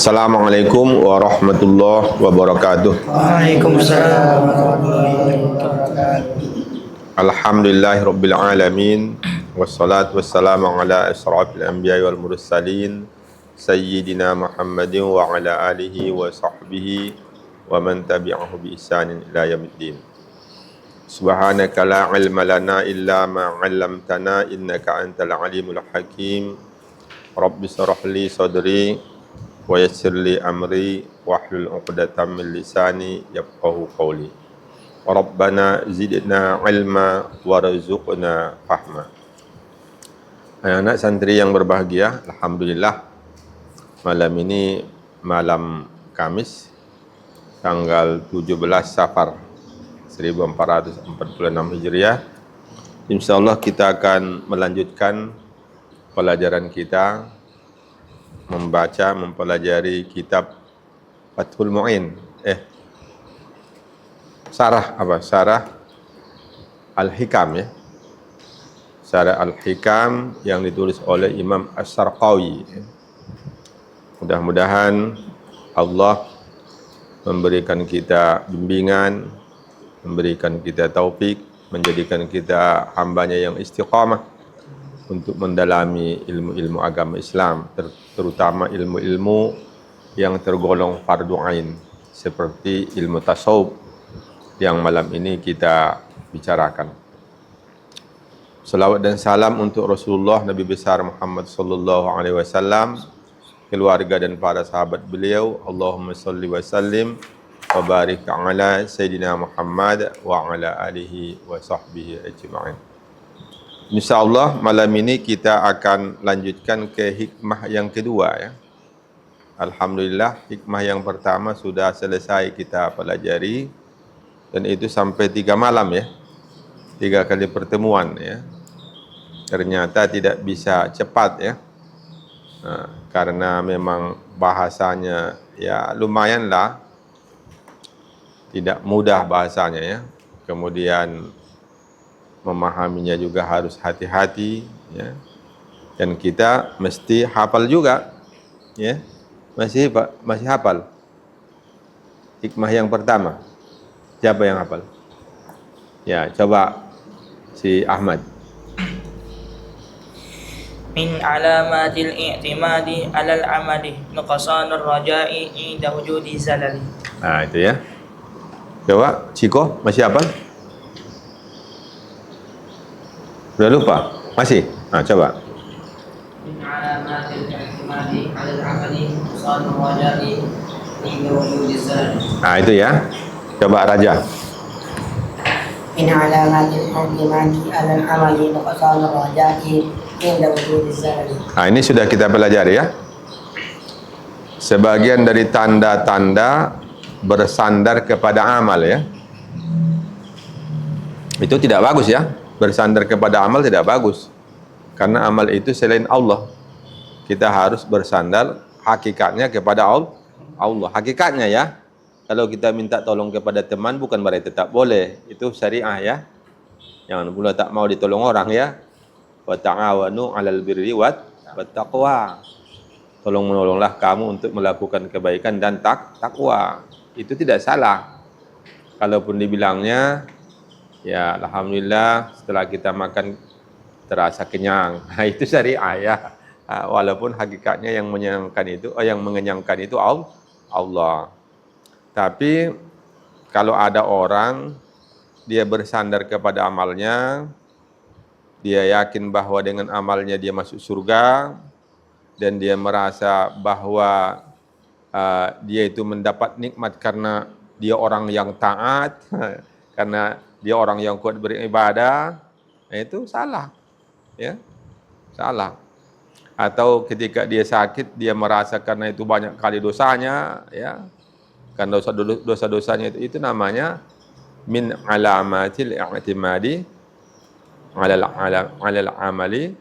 Assalamualaikum warahmatullahi wabarakatuh. Waalaikumsalam warahmatullahi wabarakatuh. Alhamdulillahirabbil alamin wassalatu wassalamu ala asyrafil anbiya'i wal mursalin sayyidina Muhammadin wa ala alihi wa sahbihi wa man tabi'ahu bi ihsanin ila yaumiddin. Subhanaka la ilma lana illa ma 'allamtana innaka antal alimul hakim. Rabbi shrah li sadri wa yassir li amri wahlul 'uqdatam min lisani yafqahu qawli. Rabbana zidna ilma warzuqna fahma. Anak-anak santri yang berbahagia, alhamdulillah malam ini malam Kamis tanggal 17 Safar 1446 Hijriah. Insyaallah kita akan melanjutkan pelajaran kita membaca, mempelajari kitab Fathul Mu'in. Sarah Al-Hikam ya. Sarah Al-Hikam yang ditulis oleh Imam As-Sarqawi. Mudah-mudahan Allah memberikan kita bimbingan, memberikan kita taufik, menjadikan kita hambanya yang istiqamah untuk mendalami ilmu-ilmu agama Islam, terutama ilmu-ilmu yang tergolong fardu ain seperti ilmu tasawuf yang malam ini kita bicarakan. Salawat dan salam untuk Rasulullah Nabi besar Muhammad sallallahu alaihi wasallam, keluarga dan para sahabat beliau. Allahumma shalli wa sallim wa barik ala sayyidina Muhammad wa ala alihi wa sahbihi ajma'in. Insyaallah malam ini kita akan lanjutkan ke hikmah yang kedua ya. Alhamdulillah hikmah yang pertama sudah selesai kita pelajari dan itu sampai 3 malam ya. 3 kali pertemuan ya. Ternyata tidak bisa cepat ya. Karena memang bahasanya ya lumayanlah tidak mudah bahasanya ya. Kemudian memahaminya juga harus hati-hati ya. Dan kita mesti hafal juga ya. Masih hafal hikmah yang pertama. Siapa yang hafal? Ya, coba si Ahmad. Min alamatil i'timadi 'alal 'amali nuqsanur raja'i 'inda wujudi zalali. Nah, itu ya. Coba Ciko masih hafal? Sudah lupa? Masih? Nah, coba. Min alamatil i'timadi 'alal 'amali nuqsanur raja'i 'inda wujudi zalali. Nah, itu ya. Coba Raja. Min alamatil i'timadi 'alal 'amali nuqsanur raja'i inda wujudi zalali. Nah, ini sudah kita pelajari ya. Sebagian dari tanda-tanda bersandar kepada amal ya. Itu tidak bagus ya. Bersandar kepada amal tidak bagus. Karena amal itu selain Allah. Kita harus bersandar hakikatnya kepada Allah. Hakikatnya ya. Kalau kita minta tolong kepada teman bukan berarti tetap boleh. Itu syariah ya. Jangan pula tak mau ditolong orang ya. Wa ta'awanu 'alal birri wat taqwa. Tolong-menolonglah kamu untuk melakukan kebaikan dan takwa. Itu tidak salah. Kalaupun dibilangnya ya alhamdulillah setelah kita makan terasa kenyang. Nah, itu syariah ya. Walaupun hakikatnya yang mengenyangkan itu Allah. Tapi kalau ada orang dia bersandar kepada amalnya, dia yakin bahwa dengan amalnya dia masuk surga dan dia merasa bahwa dia itu mendapat nikmat karena dia orang yang taat, karena dia orang yang kuat beribadah, itu salah. Ya. Salah. Atau ketika dia sakit dia merasa karena itu banyak kali dosanya, ya. Karena dosa-dosanya itu namanya min alamatil i'timadi 'alal amali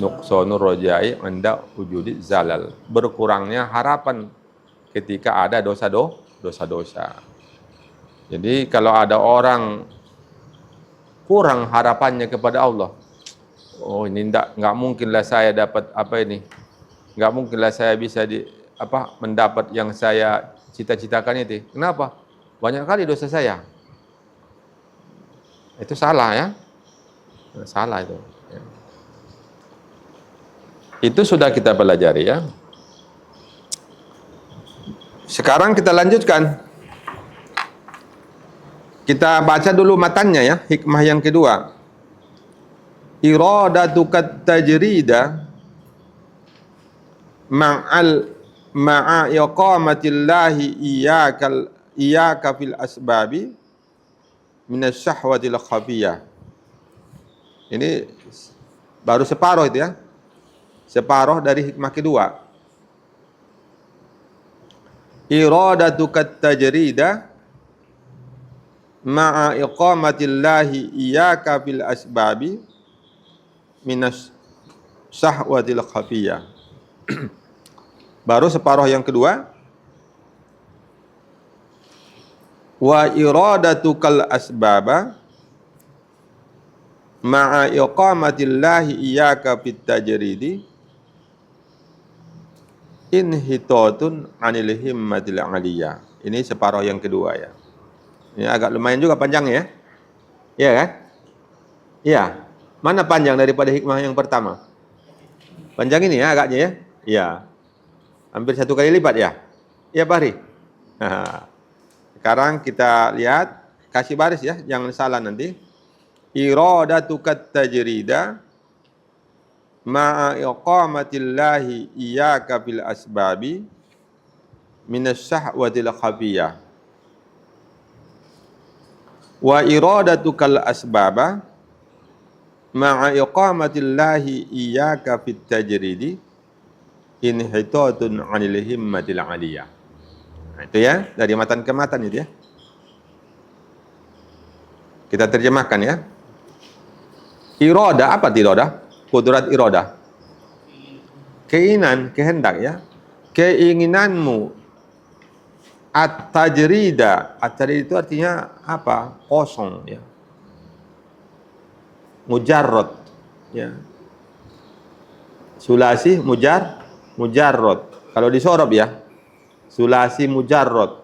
nuqsanur raja'i 'inda wujudi zalal. Berkurangnya harapan ketika ada dosa-dosa. Jadi kalau ada orang kurang harapannya kepada Allah, oh ini enggak mungkinlah saya dapat apa ini, enggak mungkinlah saya bisa mendapat yang saya cita-citakan itu. Kenapa? Banyak kali dosa saya. Itu salah ya. Salah itu. Itu sudah kita pelajari ya. Sekarang kita lanjutkan. Kita baca dulu matannya ya, hikmah yang kedua. Iradatukat tajrida ma'a iqamatillahi iyyaka fil asbabi minasyahwatil khafiyah. Ini baru separuh itu ya. Separuh dari hikmah kedua. Iradatukat tajrida ma'a iqamatillahi iyyaka fil asbabi minas syahwatil khafiyah. Baru separuh yang kedua. Wa iradatukal asbaba ma'a iqamatillahi iyyaka fit tajridi inhitatun anil himmatil aliyah. Ini separuh yang kedua ya. Ini agak lumayan juga panjangnya ya. Iya kan? Iya. Mana panjang daripada hikmah yang pertama? Panjang ini ya agaknya ya? Iya. Hampir 1 kali lipat ya? Iya Pak Hari? Sekarang kita lihat, kasih baris ya, jangan salah nanti. Iradatukat tajrida ma'a iqamatillahi iyyaka bil asbabi minasyahwatil khafiyah. Wa iradatukal asbaba ma'a iqamatillahi iyyaka fit tajridi inhitatun 'anil himmatil 'aliyah. Nah, itu ya, dari matan ke matan itu ya. Kita terjemahkan ya. Irada, apa irada? Kudrat irada. Keinginan, kehendak ya. Keinginanmu at-tajrida. At-tajrid itu artinya apa? Kosong ya. Mujarrad ya. Sulasi mujarrad. Kalau disorob ya. Sulasi mujarrad.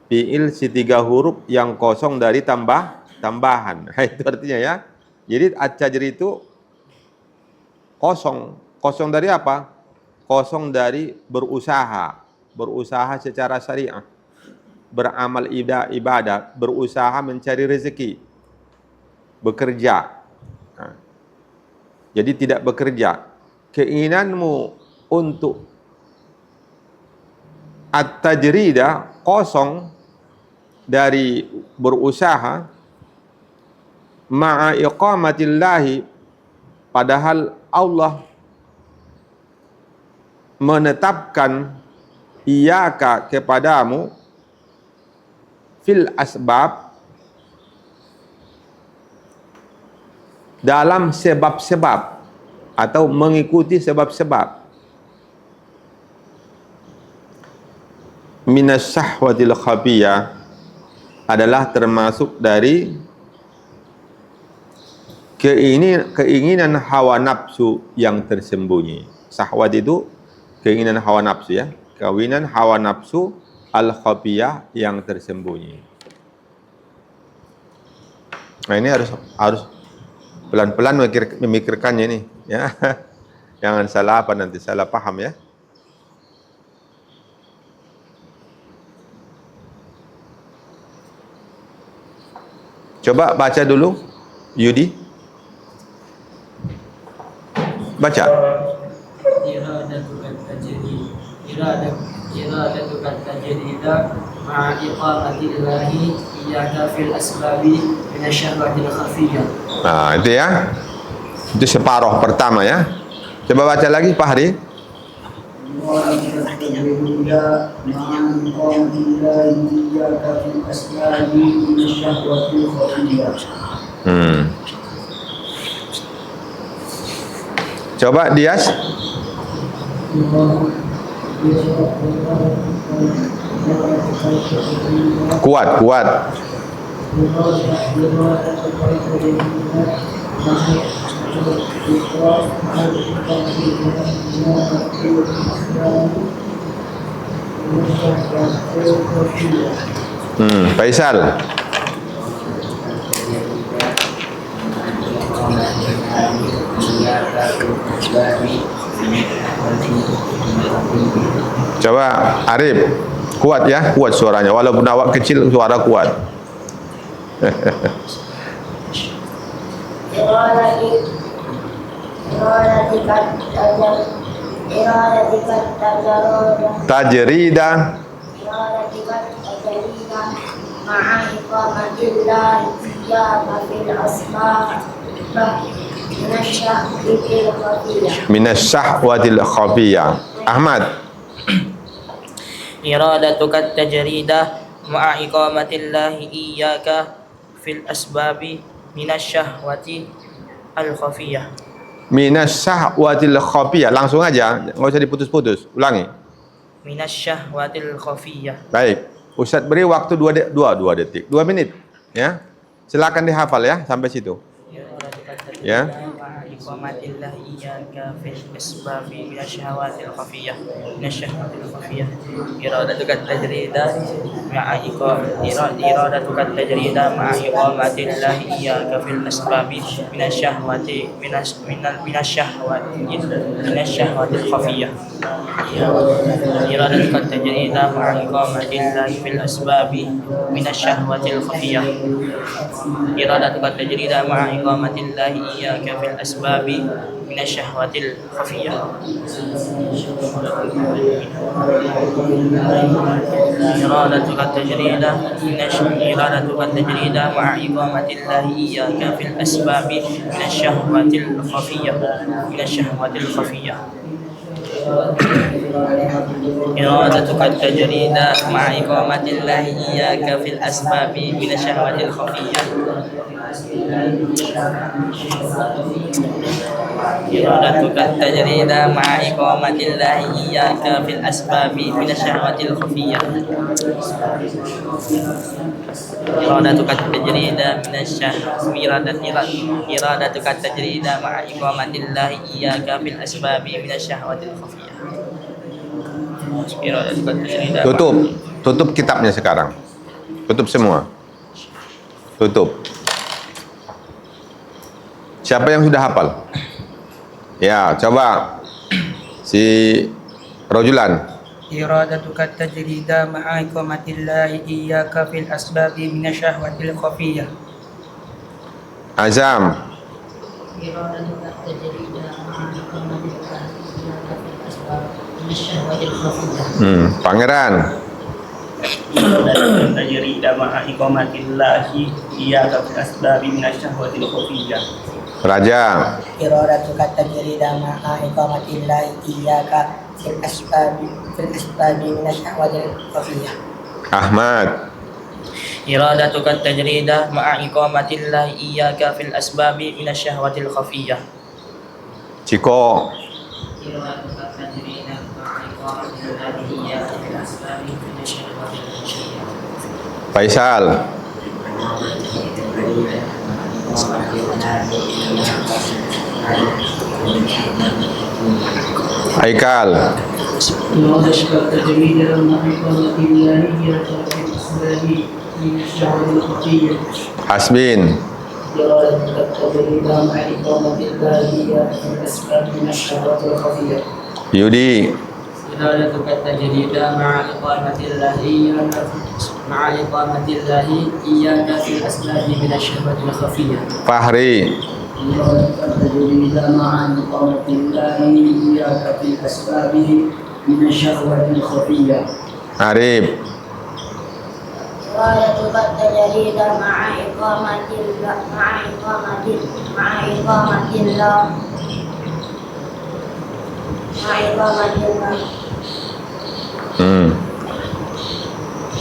Fi'il si 3 huruf yang kosong dari tambahan. Itu artinya ya. Jadi at-tajrid itu kosong. Kosong dari apa? Kosong dari berusaha. Berusaha secara syariah. Beramal ibadah. Berusaha mencari rezeki. Bekerja. Nah, jadi tidak bekerja. Keinginanmu untuk at-tajrida kosong dari berusaha ma'a iqamatillahi, padahal Allah menetapkan iyyaka kepadamu fil asbab, dalam sebab-sebab atau mengikuti sebab-sebab, minas syahwatil khafiyah, adalah termasuk dari keinginan hawa nafsu yang tersembunyi. Syahwat itu keinginan hawa nafsu ya. Keinginan hawa nafsu al-khafiyah yang tersembunyi. Nah ini harus pelan-pelan memikirkannya nih ya. Jangan salah nanti salah paham ya. Coba baca dulu Yudi. Baca. Iradatukat tajrida ma'a iqamatillahi iyyaka fil asbabi minasyahwatil khafiyah. Nah, itu ya. Itu separuh pertama ya. Coba baca lagi Pak Hari. Coba Dias. Kuat. من الشهوة الخفية. Faisal. Coba Arif, kuat ya, kuat suaranya. Walaupun awak kecil, suara kuat. Tajrida. مع إقامة الله إياك في الأسباب من الشهوة الخفية. Minasyahwatil khafiyah. Ahmad. إرادتك التجريد مع إقامة الله إياك في الأسباب من الشهوة الخفية. Minasyahwatil khafiyah. Langsung aja, nggak usah diputus-putus. Ulangi. من الشهوة الخفية. Baik. Ustadz beri waktu 2 detik, 2 menit, ya. Silakan dihafal ya sampai situ. Ya. إقامة الله إياك في الأسباب من الشهوات الخفية من الشهوات الخفية. إرادتك التجريد مع إرادتك التجريد مع إقامة الله إياك في الأسباب من الشهوات من الشهوات الخفية. إرادتك التجريد مع إقامة الله في الأسباب من الشهوة الخفية. إرادتك التجريد مع إقامة الله إياك في الأسباب من الشهوة الخفية. إرادتك التجريد مع إقامة الله إياك في الأسباب من الشهوة الخفية من الشهوة الخفية. إرادتك التجريد مع إقامة الله إياك في الأسباب من الشهوة الخفية. إرادتك التجريد مع إقامة الله إياك في الأسباب من الشهوة الخفية. إرادتك التجريد إرادتك التجريد مع إقامة الله إياك في الأسباب من الشهوة الخفية. إرادتك التجريد. Tutup kitabnya sekarang. Tutup semua. Tutup. Siapa yang sudah hafal? Ya, coba si Rojulan. إرادتك التجريد مع إقامة الله إياك في الأسباب من الشهوة الخفية. Azam. إرادتك التجريد مع إقامة الله إياك في الأسباب من الشهوة الخفية. Pangeran. تجريد مع إقامة الله إياك في الأسباب من الشهوة الخفية. Raja. إرادتك التجريد مع إقامة الله إياك في الأسباب من الشهوة الخفية. Ahmad. إرادتك التجريد مع إقامة الله إياك في الأسباب من الشهوة الخفية. Ciko. إرادتك التجريد مع إقامة الله إياك في الأسباب من الشهوة الخفية. Faisal. Haikal. إرادتك التجريد مع إقامة الله إياك في الأسباب من الشهوة الخفية. Hasbin. إرادتك التجريد مع إقامة الله إياك في الأسباب من الشهوة الخفية. Yudi. إرادتك التجريد مع إقامة الله إياك في الأسباب من الشهوة الخفية. Fahri. إرادتك التجريد مع إقامة الله إياك في الأسباب من الشهوة الخفية. Arif. إرادتك التجريد مع إقامة الله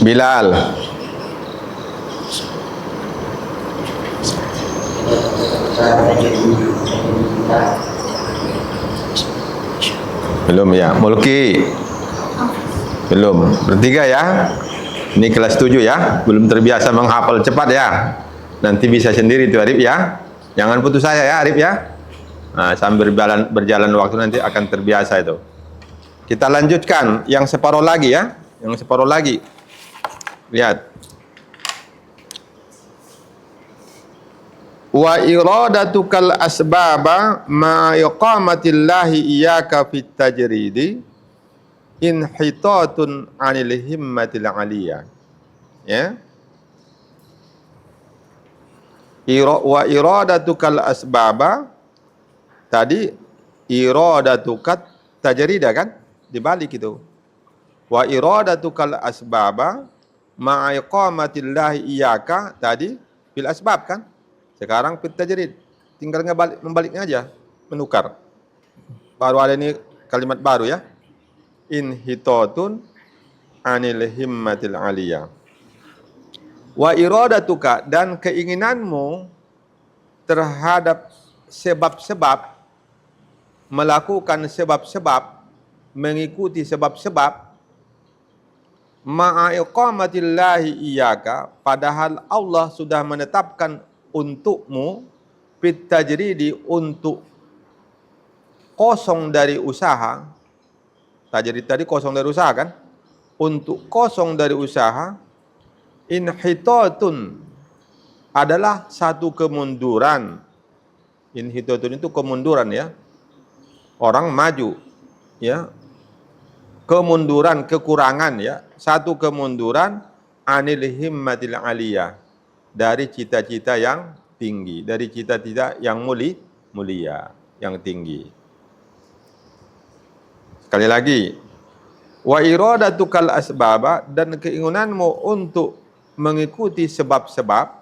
Bilal. Belum ya. Mulki. Belum. Bertiga ya. Ini kelas 7 ya. Belum terbiasa menghafal cepat ya. Nanti bisa sendiri tuh Arif ya. Jangan putus saya ya Arif ya. Nah, sambil berjalan waktu nanti akan terbiasa itu. Kita lanjutkan yang separuh lagi ya. Yang separuh lagi. Lihat. Wa iradatukal asbaba ma iqamatillahi iyyaka fit tajridi inhitatun 'anil himmatil 'aliyah. Ya. Wa iradatukal asbaba tadi iradatukat tajrida kan? Dibalik itu. Wa iradatukal asbaba ma iqamatillahi iyyaka tadi bil asbab kan? Sekarang fit tajrid, tinggal membaliknya aja, menukar. Baru ada ini kalimat baru ya. Inhitatun 'anil himmatil 'aliyah. Wa iradatuka dan keinginanmu terhadap sebab-sebab, melakukan sebab-sebab, mengikuti sebab-sebab, ma'a iqamatillahi iyyaka, padahal Allah sudah menetapkan untukmu fit tajridi, untuk kosong dari usaha. Tajrid tadi kosong dari usaha kan? Untuk kosong dari usaha. Inhitatun adalah satu kemunduran. Inhitatun itu kemunduran ya. Orang maju ya. Kemunduran, kekurangan ya. Satu kemunduran anil himmatil aliyah, dari cita-cita yang tinggi, dari cita-cita yang mulia, yang tinggi. Sekali lagi, wa iradatukal asbaba, dan keinginanmu untuk mengikuti sebab-sebab,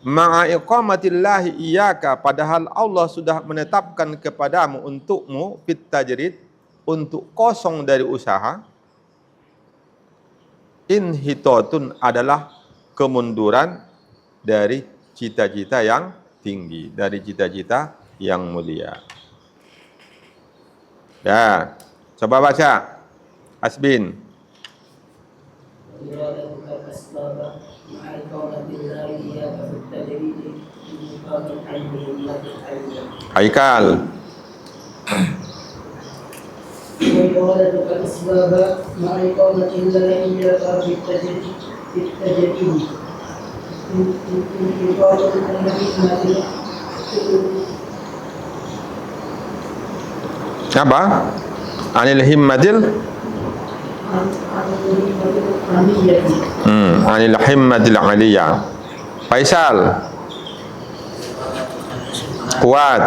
ma'a iqamatillahi iyyaka, padahal Allah sudah menetapkan kepadamu, untukmu, fit tajrid, untuk kosong dari usaha. Inhitatun adalah kemunduran dari cita-cita yang tinggi, dari cita-cita yang mulia. Ya, coba baca Asbin. Haikal. وإرادتك الأسباب مع إقامة الله إياك بالتجريد انحطاط عن الحكمة. Apa? Anil himmatil anil himmatil aliyah. Faisal. Kuat.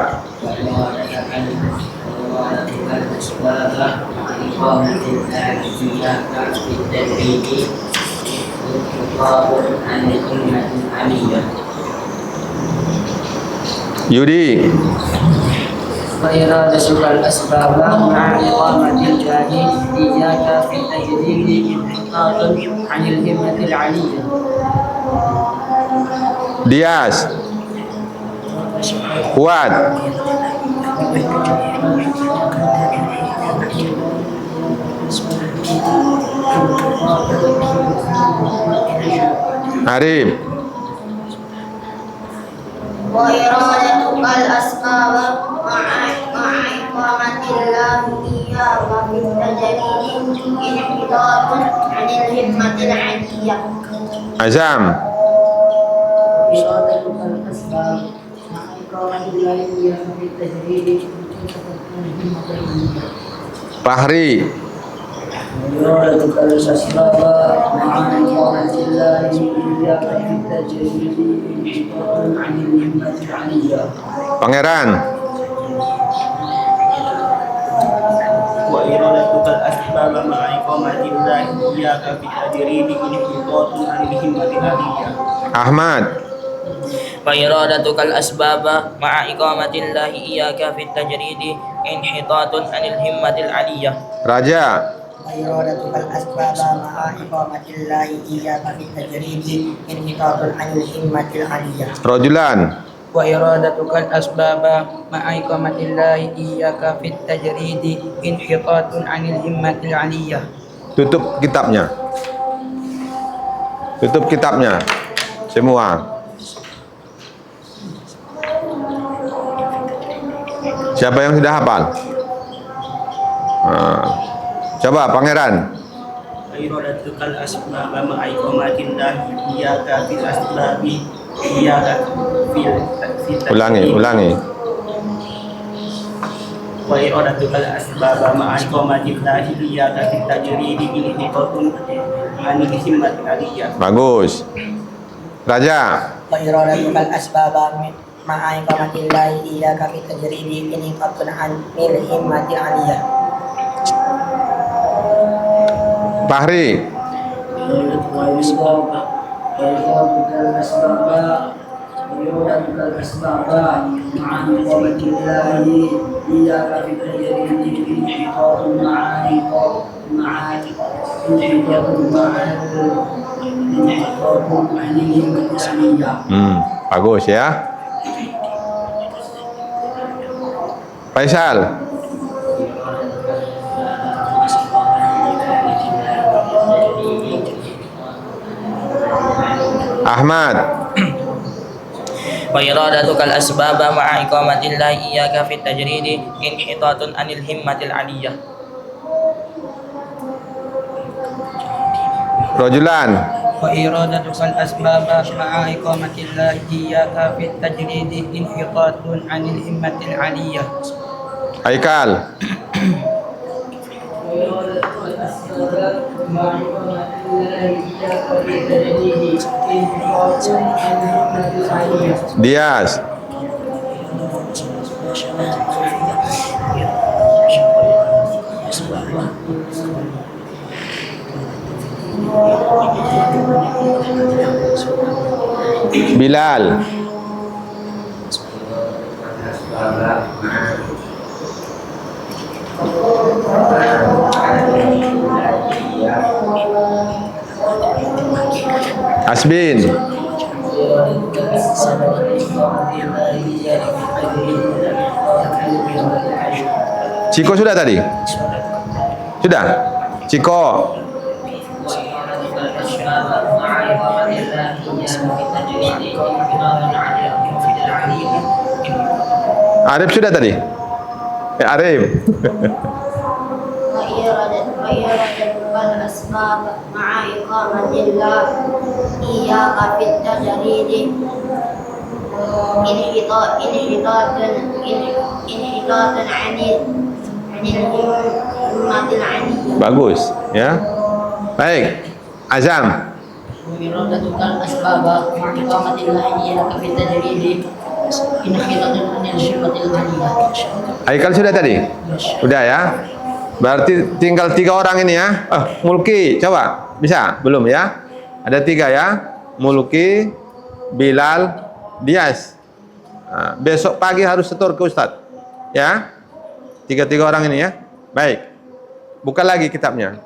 Yudi. وإرادتك الأسباب مع إقامة الله إياك في التجريد انحطاط عن الهمة العلية. Dias. Kuat. Arif. وإرادتك الأسباب مع إقامة الله إياك بالتجريد انحطاط عن الهمة العلية. Azam. إرادتك الأسباب مع إقامة الله إياك بالتجريد انحطاط عن الهمة العلية. Fahri. وإرادتك الأسباب مع إقامة الله إياك بالتجريد انحطاط عن الهمة العلية. Pangeran. Wa iradatukal asbaba ma'a iqamatillahi iyyaka fit tajridi inhitatun 'anil himmatil 'aliyah. Ahmad. وإرادتك الأسباب مع إقامة الله إياك في التجريد انحطاط عن الهمة العلية. Raja. وإرادتك الأسباب مع إقامة الله إياك في التجريد انحطاط عن الهمة العلية. Rojulan. وإرادتك الأسباب مع إقامة الله إياك في التجريد انحطاط عن الهمة العلية. Tutup kitabnya. Tutup kitabnya. Semua. Siapa yang sudah hafal? Coba pangeran. Iradatukal asbaba ma'a iqamatillahi iyyaka fil asbabi iyyaka fil Ulangi. wa iradatukal asbaba ma'a iqamatillahi iyyaka fit tajridi inhiqatun anil himmatil aliyah. Bagus. Raja. Wa iradatukal asbaba ma'a iqamatillahi iyyaka fit tajridi inhiqatun anil himmatil aliyah. Fahri. Bagus ya. Faisal. Ahmad. Wa iradatukal asbaba ma'a iqamatillahi iyyaka fit tajridi inhitatun anil himmatil aliyah. Rojulan. Wa iradatukal asbaba ma'a iqamatillahi iyyaka fit tajridi inhitatun anil himmatil aliyah. Haikal. Dias. Bilal. Asbin. Ciko sudah tadi? Sudah? Ciko. Arif sudah tadi? Arif. وإرادتك الأسباب مع إقامة الله إياك في التجريد انحطاط عن الهمة العنية. Bagus, ya. Baik. Azam. وإرادتك الأسباب مع إقامة الله إياك في التجريد انحطاط عن الهمة العنية. Haikal sudah tadi? Sudah ya. Berarti tinggal 3 orang ini ya. Mulki, coba. Bisa? Belum ya? Ada 3 ya. Mulki, Bilal, Dias. Nah, besok pagi harus setor ke Ustadz. Ya. 3 orang ini ya. Baik. Buka lagi kitabnya.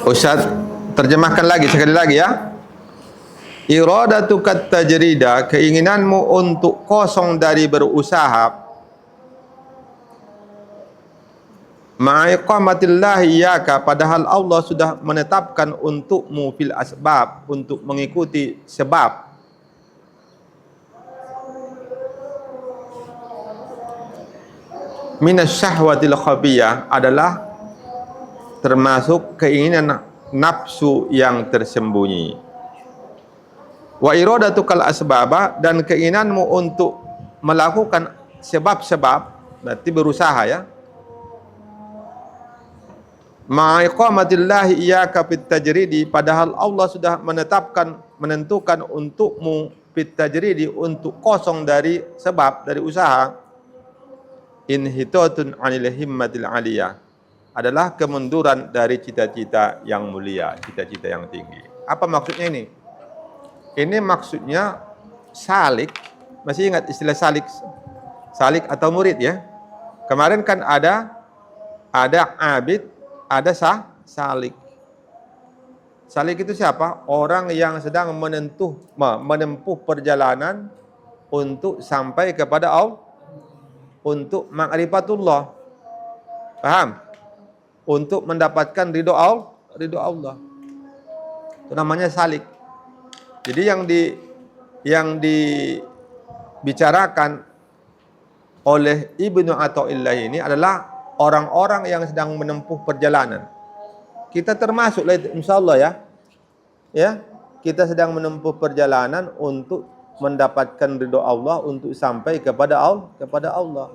Ustadz terjemahkan lagi sekali lagi ya. Iradatukat tajrida, keinginanmu untuk kosong dari berusaha, ma'iqamatillah iyyaka, padahal Allah sudah menetapkan untukmu fil asbab, untuk mengikuti sebab. Minasyahwatil khafiyah adalah termasuk keinginan nafsu yang tersembunyi. Wa iradatukal asbaba, dan keinginanmu untuk melakukan sebab-sebab, berarti berusaha ya. Ma'iqamatillahi iyyaka fit tajridi, padahal Allah sudah menentukan untukmu fit tajridi, untuk kosong dari sebab, dari usaha. Inhitatun anil himmatil aliyah, adalah kemunduran dari cita-cita yang mulia, cita-cita yang tinggi. Apa maksudnya ini? Ini maksudnya salik. Masih ingat istilah salik? Salik atau murid ya. Kemarin kan ada abid, ada salik. Salik itu siapa? Orang yang sedang menempuh perjalanan untuk sampai kepada Allah, untuk ma'rifatullah. Paham? Untuk mendapatkan ridho Allah. Itu namanya salik. Jadi yang dibicarakan oleh Ibnu Athaillah ini adalah orang-orang yang sedang menempuh perjalanan. Kita termasuk insyaallah ya. Ya, kita sedang menempuh perjalanan untuk mendapatkan ridho Allah, untuk sampai kepada Allah.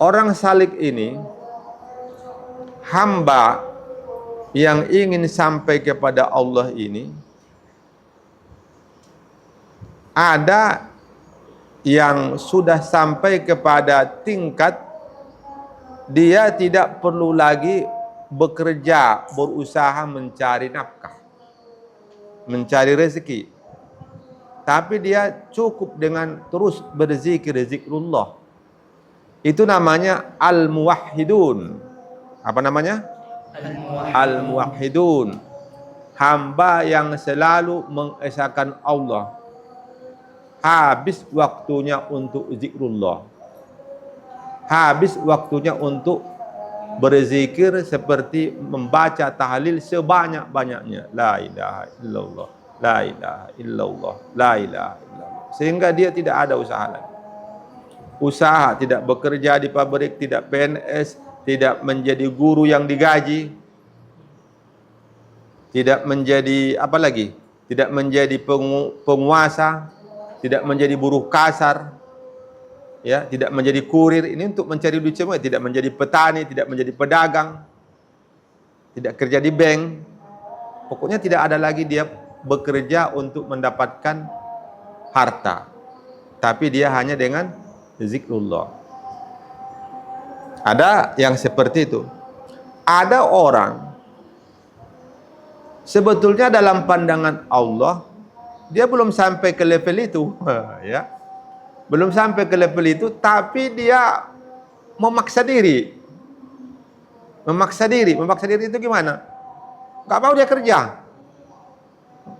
Orang salik ini hamba yang ingin sampai kepada Allah ini ada yang sudah sampai kepada tingkat dia tidak perlu lagi bekerja, berusaha mencari nafkah, mencari rezeki. Tapi dia cukup dengan terus berzikir, zikrullah. Itu namanya al-muwahhidun. Apa namanya? Al-muwahhidun. Hamba yang selalu mengesahkan Allah. Habis waktunya untuk zikrullah. Habis waktunya untuk berzikir seperti membaca tahlil sebanyak-banyaknya. La ilaha illallah, la ilaha illallah, la ilaha illallah. Sehingga dia tidak ada usaha lagi. Usaha, tidak bekerja di pabrik, tidak PNS, tidak menjadi guru yang digaji, tidak menjadi apa lagi? Tidak menjadi penguasa, tidak menjadi buruh kasar, ya, tidak menjadi kurir. Ini untuk mencari duit semua. Tidak menjadi petani, tidak menjadi pedagang, tidak kerja di bank. Pokoknya tidak ada lagi dia bekerja untuk mendapatkan harta, tapi dia hanya dengan zikrullah. Ada yang seperti itu. Ada orang sebetulnya dalam pandangan Allah dia belum sampai ke level itu, ya. Belum sampai ke level itu, tapi dia memaksa diri. Memaksa diri itu gimana? Gak mau dia kerja.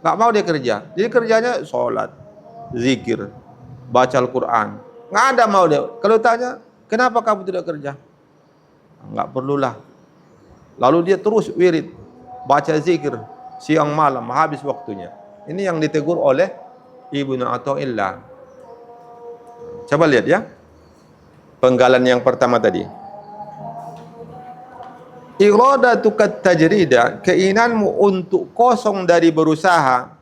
Gak mau dia kerja. Jadi kerjanya sholat, zikir, baca Al-Quran. Gak ada mau dia. Kalau tanya, kenapa kamu tidak kerja? Gak perlulah. Lalu dia terus wirid, baca zikir, siang malam, habis waktunya. Ini yang ditegur oleh Ibnu Athaillah. Coba lihat ya, penggalan yang pertama tadi. Iradatukat tajrida, keinginanmu untuk kosong dari berusaha.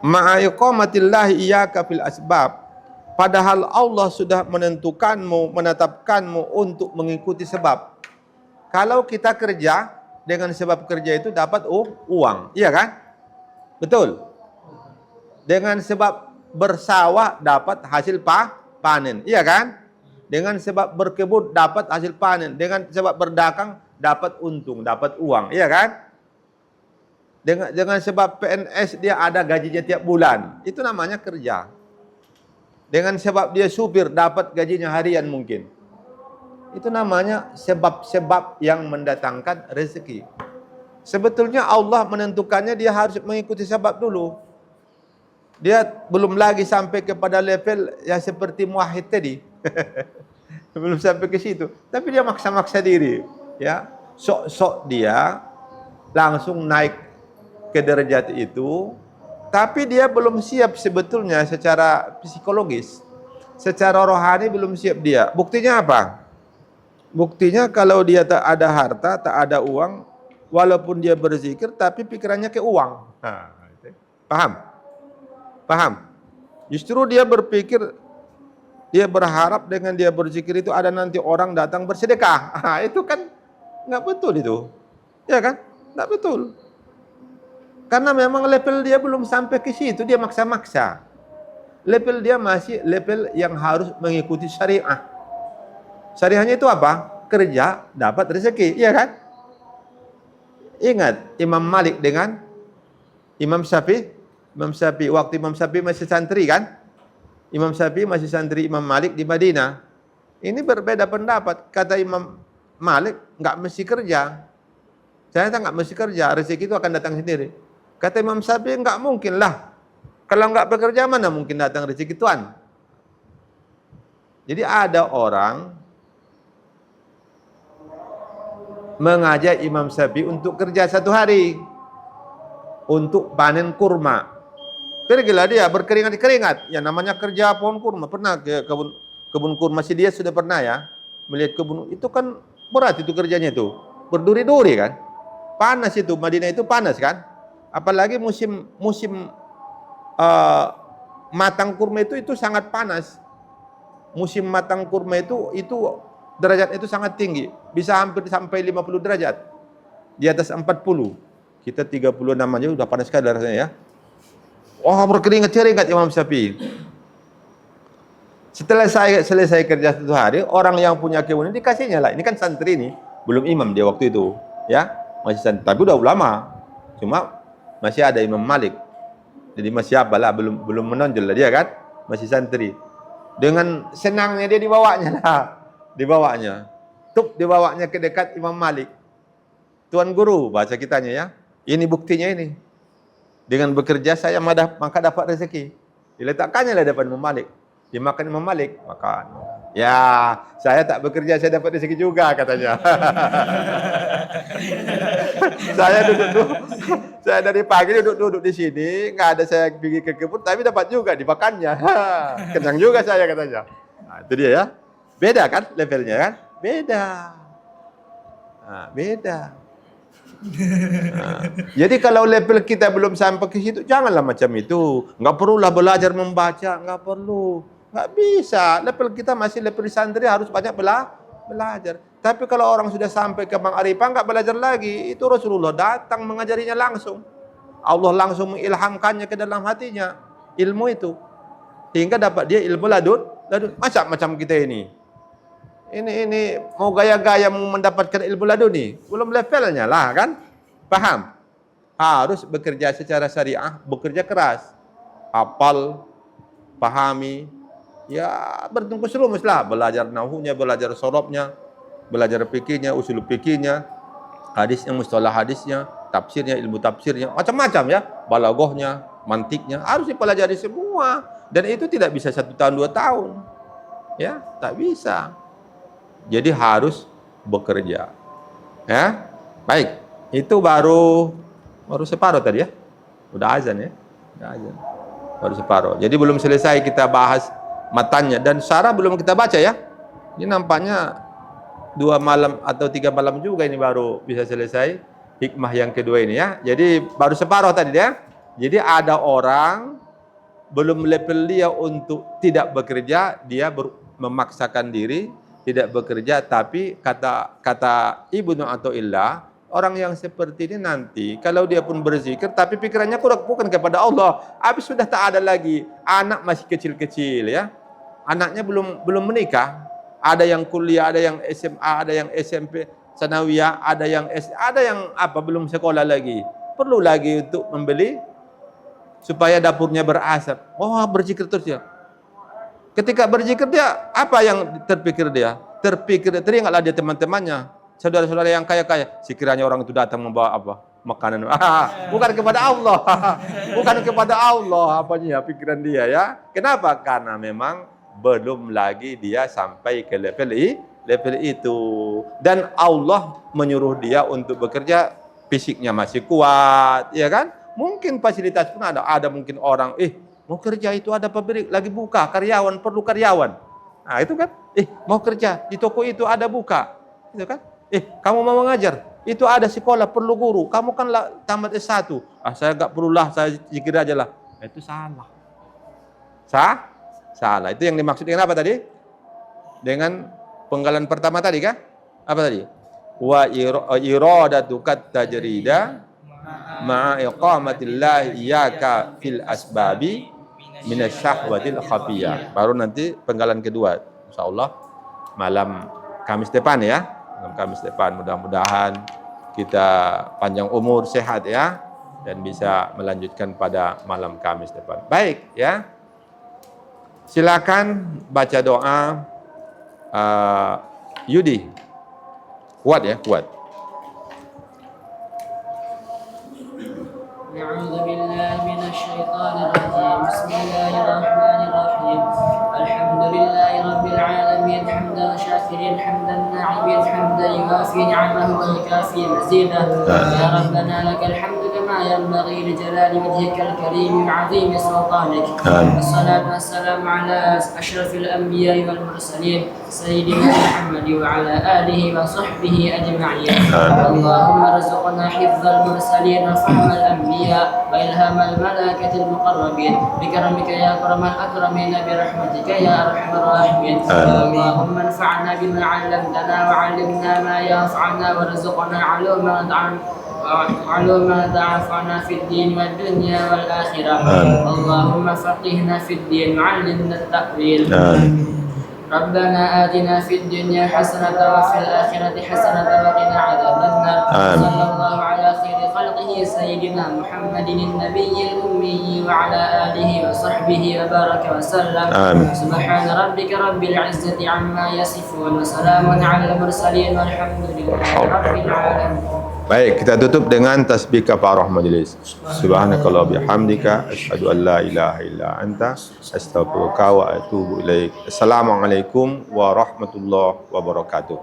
Ma'iqamatillahi iyyaka fil asbab. Padahal Allah sudah menentukanmu, menetapkanmu untuk mengikuti sebab. Kalau kita kerja, dengan sebab kerja itu dapat uang, iya kan? Betul. Dengan sebab bersawah dapat hasil panen, iya kan? Dengan sebab berkebun dapat hasil panen, dengan sebab berdagang dapat untung, dapat uang, iya kan? Dengan sebab PNS dia ada gajinya tiap bulan, itu namanya kerja. Dengan sebab dia supir dapat gajinya harian mungkin, itu namanya sebab-sebab yang mendatangkan rezeki. Sebetulnya Allah menentukannya dia harus mengikuti sebab dulu. Dia belum lagi sampai kepada level yang seperti muwahhid tadi. Belum sampai ke situ. Tapi dia maksa-maksa diri. Ya, sok-sok dia langsung naik ke derajat itu. Tapi dia belum siap sebetulnya secara psikologis. Secara rohani belum siap dia. Buktinya apa? Buktinya kalau dia tak ada harta, tak ada uang, walaupun dia berzikir, tapi pikirannya ke uang. Nah, paham? Paham? Justru dia berpikir, dia berharap dengan dia berzikir itu ada nanti orang datang bersedekah. Nah, itu kan nggak betul itu. Ya kan? Nggak betul. Karena memang level dia belum sampai ke situ, dia maksa-maksa. Level dia masih level yang harus mengikuti syariah. Syariahnya itu apa? Kerja, dapat rezeki, iya kan? Ingat Imam Malik dengan Imam Syafi'i. Imam Syafi'i, waktu Imam Syafi'i masih santri kan? Imam Syafi'i masih santri Imam Malik di Madinah. Ini berbeda pendapat. Kata Imam Malik, nggak mesti kerja. Ternyata nggak mesti kerja, rezeki itu akan datang sendiri. Kata Imam Syafi'i, nggak mungkin lah. Kalau nggak bekerja, mana mungkin datang rezeki Tuhan? Jadi ada orang mengajak Imam Syafi'i untuk kerja 1 hari. untuk panen kurma. Pergilah dia berkeringat-keringat. Yang namanya kerja pohon kurma. Pernah ke kebun kurma si dia sudah pernah ya melihat kebun itu kan berat itu kerjanya itu. Berduri-duri kan. Panas itu, Madinah itu panas kan. Apalagi musim matang kurma itu sangat panas. Musim matang kurma itu derajat itu sangat tinggi. Bisa hampir sampai 50 derajat. Di atas 40. Kita 36 aja udah panas sekali rasanya ya. Wah, berkeringat-keringat Imam Syafi'i. Setelah saya selesai kerja 1 hari, orang yang punya kebun ini dikasihnya lah. Ini kan santri nih, belum imam dia waktu itu, ya masih santri. Tapi udah ulama, cuma masih ada Imam Malik. Jadi masih apalah, belum menonjol lah dia kan, masih santri. Dengan senangnya dia dibawanya ke dekat Imam Malik. Tuan Guru bahasa kitanya ya. Ini buktinya ini. Dengan bekerja saya maka dapat rezeki. Diletakkannya lah depan Imam Malik. Dimakan Imam Malik, makan. Ya, saya tak bekerja saya dapat rezeki juga katanya. Saya dari pagi duduk di sini, nggak ada saya pergi ke kebun, tapi dapat juga dimakannya. Kenyang juga saya katanya. Nah, itu dia ya. Beda kan levelnya kan? Beda. Nah, beda. Nah, jadi kalau level kita belum sampai ke situ, janganlah macam itu. Nggak perlulah belajar membaca, nggak perlu. Nggak bisa. Level kita masih level santri, harus banyak belajar. Tapi kalau orang sudah sampai ke Bang Arifah, nggak belajar lagi. Itu Rasulullah datang mengajarinya langsung. Allah langsung mengilhamkannya ke dalam hatinya ilmu itu, hingga dapat dia ilmu ladun. Macam kita ini mau gaya-gaya mau mendapatkan ilmu laduni, belum levelnya lah kan. Paham? Harus bekerja secara syariah, bekerja keras, hafal, pahami, ya bertungkus rumus lah, belajar nahunya, belajar sorobnya, belajar fikihnya, usul fikihnya, hadisnya, mustalah hadisnya, tafsirnya, ilmu tafsirnya, macam-macam ya, balaghahnya, mantiknya, harus dipelajari semua. Dan itu tidak bisa 1 tahun 2 tahun, ya, tak bisa. Jadi harus bekerja, ya. Baik, itu baru separuh tadi ya. Udah azan ya, udah azan. Baru separuh. Jadi belum selesai kita bahas matanya, dan syarah belum kita baca ya. Ini nampaknya 2 malam atau 3 malam juga ini baru bisa selesai hikmah yang kedua ini ya. Jadi baru separuh tadi ya. Jadi ada orang belum level dia untuk tidak bekerja, dia memaksakan diri tidak bekerja, tapi kata Ibnu Athaillah, orang yang seperti ini nanti kalau dia pun berzikir tapi pikirannya bukan kepada Allah, habis sudah tak ada lagi, anak masih kecil-kecil ya, anaknya belum menikah, ada yang kuliah, ada yang SMA, ada yang SMP, sanawiyah, ada yang belum sekolah lagi, perlu lagi untuk membeli supaya dapurnya berasap. Oh, berzikir terus ya. Ketika berzikir dia, apa yang terpikir dia? Teringatlah dia teman-temannya, saudara-saudara yang kaya-kaya. Sekiranya orang itu datang membawa apa? Makanan. Bukan kepada Allah. Bukan kepada Allah apanya pikiran dia ya. Kenapa? Karena memang belum lagi dia sampai ke level itu. Dan Allah menyuruh dia untuk bekerja, fisiknya masih kuat, ya kan? Mungkin fasilitas pun ada mungkin orang, mau kerja itu ada pabrik lagi buka, karyawan perlu karyawan. Nah itu kan, mau kerja di toko itu ada buka, itu kan. Kamu mau mengajar, itu ada sekolah perlu guru. Kamu kan tamat S1, saya nggak perlulah, saya zikir aja lah. Itu salah. Salah. Itu yang dimaksud dengan apa tadi? Dengan penggalan pertama tadi kan? Apa tadi? Wa iradatu kat tajrida ma'a iqamatillah iyyaka fil asbabi minasyahwatil khafiyah. Baru nanti penggalan kedua insyaallah malam Kamis depan ya. Malam Kamis depan mudah-mudahan kita panjang umur, sehat ya, dan bisa melanjutkan pada malam Kamis depan. Baik ya. Silakan baca doa Yudi. Kuat ya, kuat. أعوذ بالله من الشيطان الرجيم بسم الله الرحمن الرحيم الحمد لله رب العالمين حمدا شاكرين حمدا ناعمين حمدا يوافي نعمه ويكافي مزيدا يا ربنا لك الحمد كما ينبغي لجلال وجهك الكريم وعظيم سلطانك. آمين. والصلاة والسلام على أشرف الأنبياء والمرسلين سيدنا محمد وعلى آله وصحبه أجمعين. اللهم ارزقنا حفظ المرسلين وفهم الأنبياء وإلهام الملائكة المقربين بكرمك يا أكرم الأكرمين برحمتك يا أرحم الراحمين. اللهم انفعنا بما علمتنا وعلمنا ما ينفعنا وارزقنا علوما تنفعنا في الدين والدنيا والآخرة. اللهم فقهنا في الدين وعلمنا التأويل. ربنا آتنا في الدنيا حسنة وفي الآخرة حسنة وقنا عذاب النار. صلى الله على خير خلقه سيدنا محمد النبي الأمي وعلى آله وصحبه وبارك وسلم. سبحان ربك رب العزة عما يصفون وسلام على المرسلين والحمد لله رب العالمين. Baik, kita tutup dengan tasbih kafarah majelis. Subhanakallah bihamdika asyhadu an la ilaha illa anta astaghfiruka wa atubu ilaik. Assalamualaikum warahmatullahi wabarakatuh.